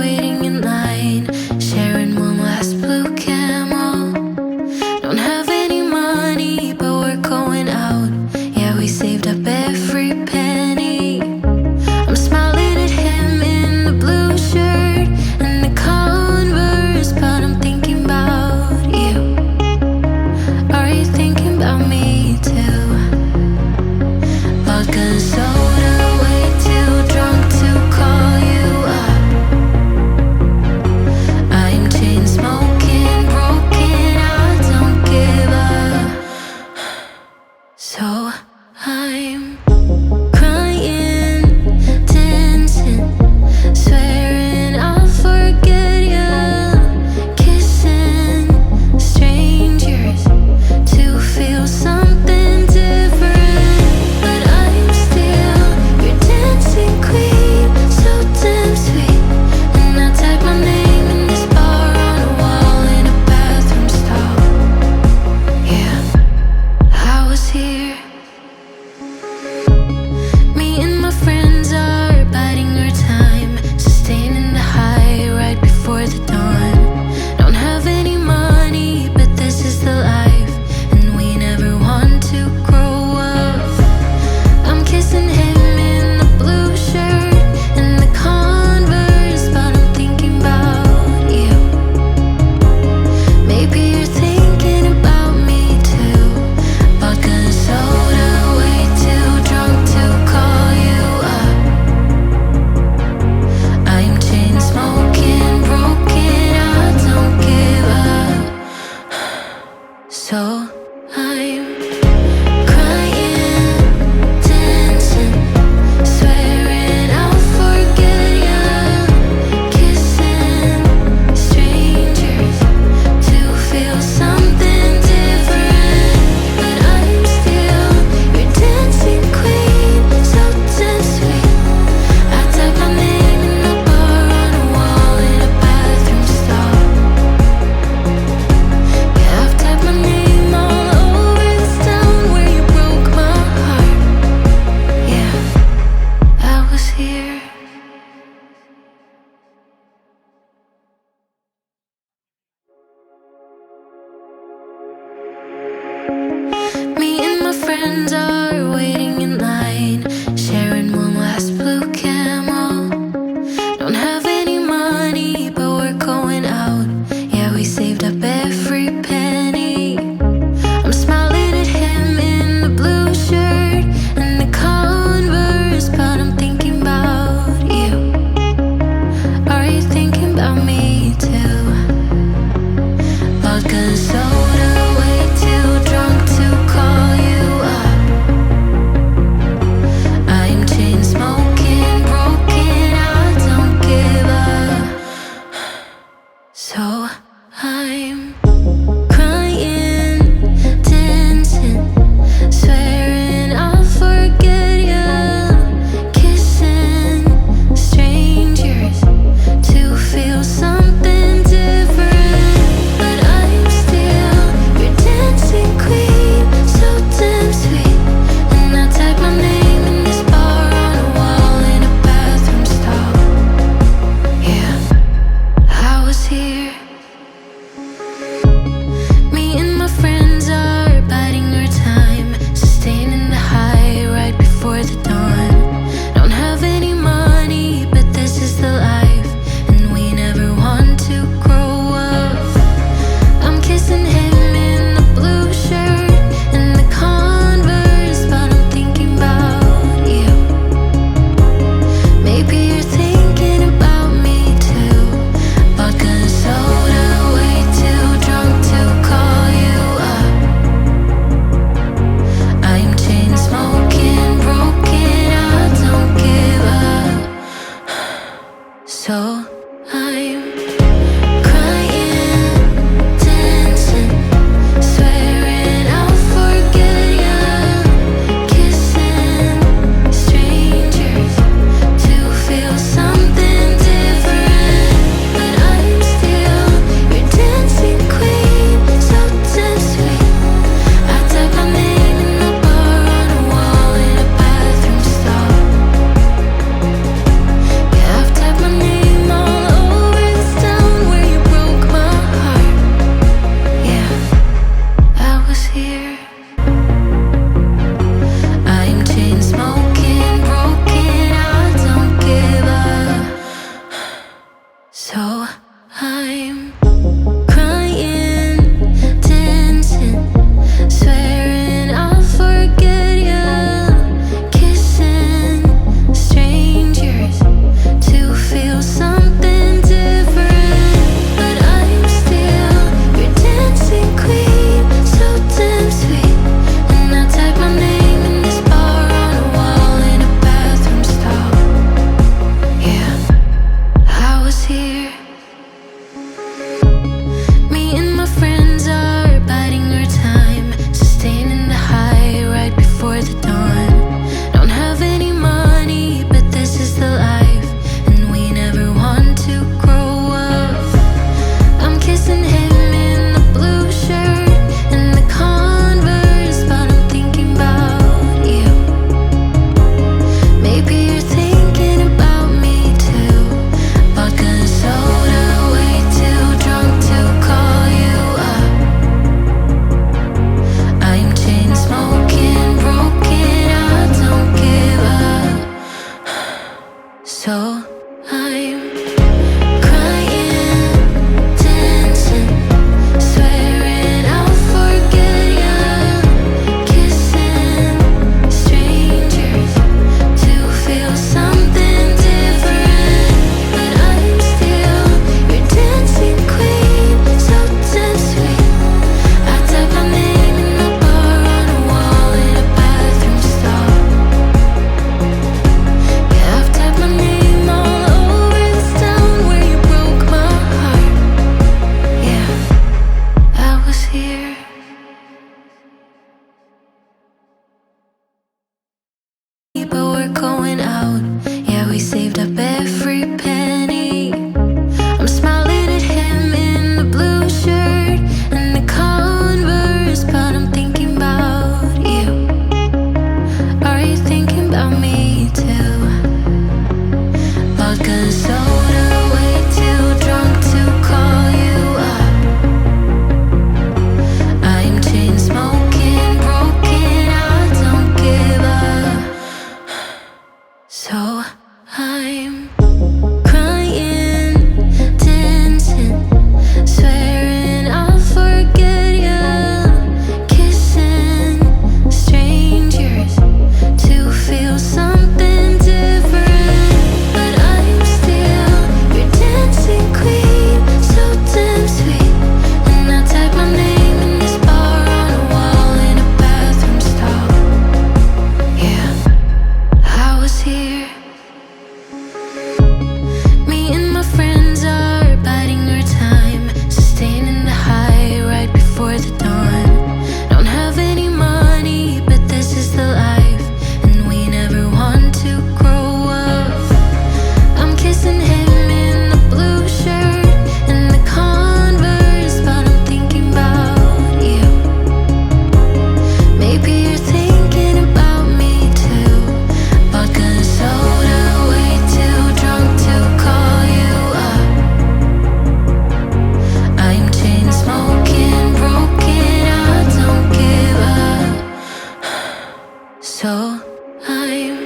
waiting in line, sharing one last blue camel. Don't have any money, but we're going out. Yeah, we saved up every penny. I'm smiling at him in the blue shirt and the Converse, but I'm thinking about you. Are you thinking about me too? Vodka soda, way too drunk to call you up. I'm chain smoking, broken, I don't give up. So I'm crying, dancing, swearing I'll forget you. Kissing strangers to feel something different. But I'm still your dancing queen, so damn sweet. And I type my name in this bar on a wall in a bathroom stall. Yeah, I was here saved up every penny. I'm smiling at him in the blue shirt and the Converse, but I'm thinking about you. Are you thinking about me too? Vodka and soda, way too drunk to call you up. I'm chain smoking, broken, I don't give up. So I'm crying, dancing, swearing I'll forget you, kissing strangers to feel something different. But I'm still your dancing queen, so damn sweet. And I type my name in this bar on a wall in a bathroom stall. Yeah, I was here. Me and my friends are biding our time, sustaining the high right before the dawn. Don't have any money, but this is the life, and we never want to grow up. I'm kissing him in the blue shirt and the Converse, but I'm thinking about you. Maybe you're thinking about me too. Vodka and soda, way too drunk to call you up. I'm chain smoking, broken, I don't give up. So I'm